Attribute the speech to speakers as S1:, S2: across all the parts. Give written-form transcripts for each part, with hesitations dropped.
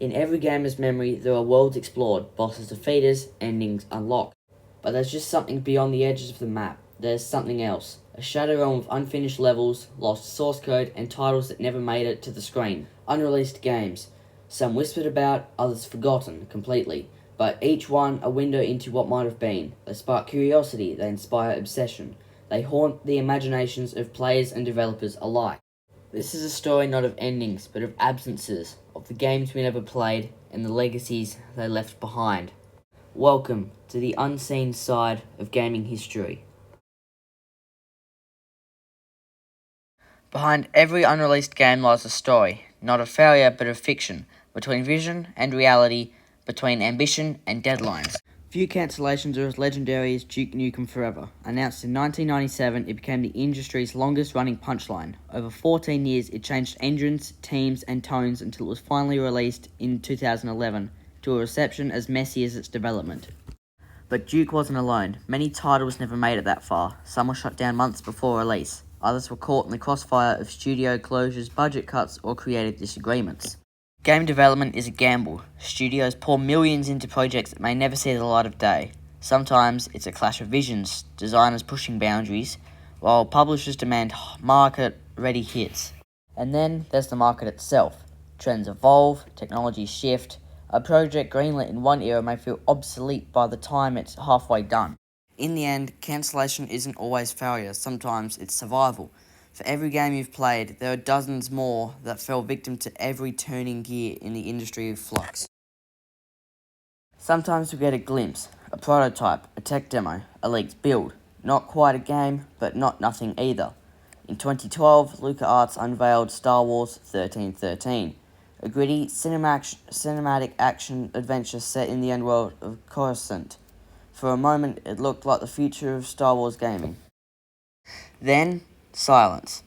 S1: In every gamer's memory, there are worlds explored, bosses defeated, endings unlocked. But there's just something beyond the edges of the map. There's something else. A shadow realm of unfinished levels, lost source code, and titles that never made it to the screen. Unreleased games. Some whispered about, others forgotten completely. But each one a window into what might have been. They spark curiosity, they inspire obsession. They haunt the imaginations of players and developers alike. This is a story not of endings, but of absences, of the games we never played, and the legacies they left behind. Welcome to the unseen side of gaming history. Behind every unreleased game lies a story, not of failure but of fiction, between vision and reality, between ambition and deadlines. Few cancellations are as legendary as Duke Nukem Forever. Announced in 1997, it became the industry's longest-running punchline. Over 14 years, it changed engines, teams, and tones until it was finally released in 2011, to a reception as messy as its development. But Duke wasn't alone. Many titles never made it that far. Some were shut down months before release. Others were caught in the crossfire of studio closures, budget cuts, or creative disagreements. Game development is a gamble. Studios pour millions into projects that may never see the light of day. Sometimes it's a clash of visions, designers pushing boundaries, while publishers demand market-ready hits. And then there's the market itself. Trends evolve, technologies shift. A project greenlit in one era may feel obsolete by the time it's halfway done. In the end, cancellation isn't always failure. Sometimes it's survival. For every game you've played, there are dozens more that fell victim to every turning gear in the industry of flux. Sometimes we get a glimpse, a prototype, a tech demo, a leaked build. Not quite a game, but not nothing either. In 2012, LucasArts unveiled Star Wars 1313, a gritty cinematic action adventure set in the underworld of Coruscant. For a moment, it looked like the future of Star Wars gaming. Then, silence.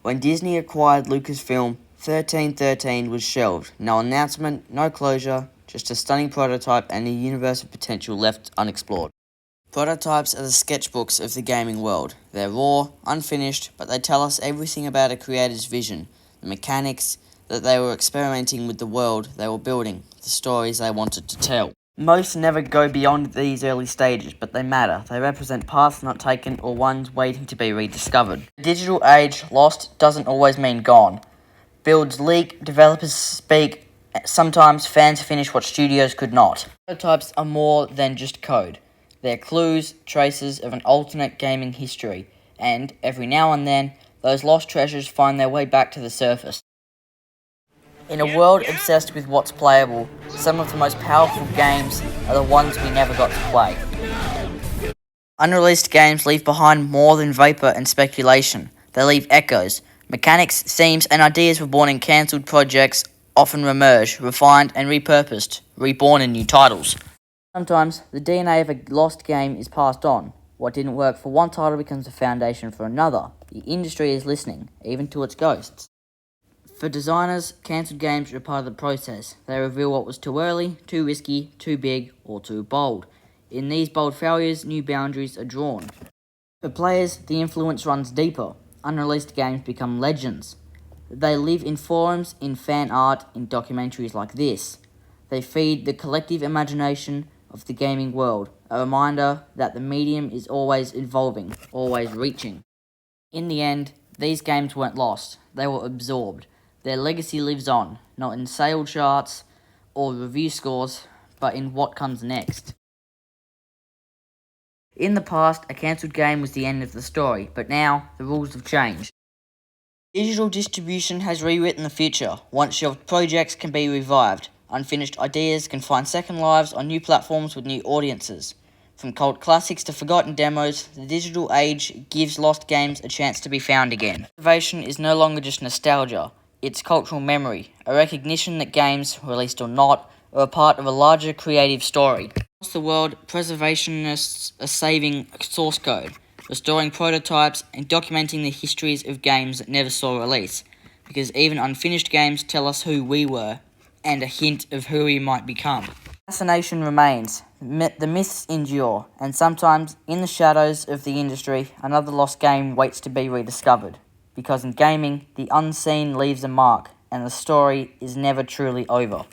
S1: When Disney acquired Lucasfilm, 1313 was shelved. No announcement, no closure, just a stunning prototype and a universe of potential left unexplored. Prototypes are the sketchbooks of the gaming world. They're raw, unfinished, but they tell us everything about a creator's vision, the mechanics, that they were experimenting with the world they were building, the stories they wanted to tell. Most never go beyond these early stages, but they matter. They represent paths not taken or ones waiting to be rediscovered. The digital age, lost doesn't always mean gone. Builds leak, developers speak, sometimes fans finish what studios could not. Prototypes are more than just code. They're clues, traces of an alternate gaming history, and, every now and then, those lost treasures find their way back to the surface. In a world obsessed with what's playable, some of the most powerful games are the ones we never got to play. Unreleased games leave behind more than vapor and speculation. They leave echoes. Mechanics, themes, and ideas were born in cancelled projects, often remerge, refined and repurposed, reborn in new titles. Sometimes, the DNA of a lost game is passed on. What didn't work for one title becomes the foundation for another. The industry is listening, even to its ghosts. For designers, cancelled games are part of the process. They reveal what was too early, too risky, too big, or too bold. In these bold failures, new boundaries are drawn. For players, the influence runs deeper. Unreleased games become legends. They live in forums, in fan art, in documentaries like this. They feed the collective imagination of the gaming world, a reminder that the medium is always evolving, always reaching. In the end, these games weren't lost. They were absorbed. Their legacy lives on, not in sale charts or review scores, but in what comes next. In the past, a cancelled game was the end of the story, but now, the rules have changed. Digital distribution has rewritten the future. Once shelved projects can be revived. Unfinished ideas can find second lives on new platforms with new audiences. From cult classics to forgotten demos, the digital age gives lost games a chance to be found again. Innovation is no longer just nostalgia. It's cultural memory, a recognition that games, released or not, are a part of a larger creative story. Across the world, preservationists are saving source code, restoring prototypes, and documenting the histories of games that never saw release, because even unfinished games tell us who we were, and a hint of who we might become. Fascination remains, the myths endure, and sometimes, in the shadows of the industry, another lost game waits to be rediscovered. Because in gaming, the unseen leaves a mark, and the story is never truly over.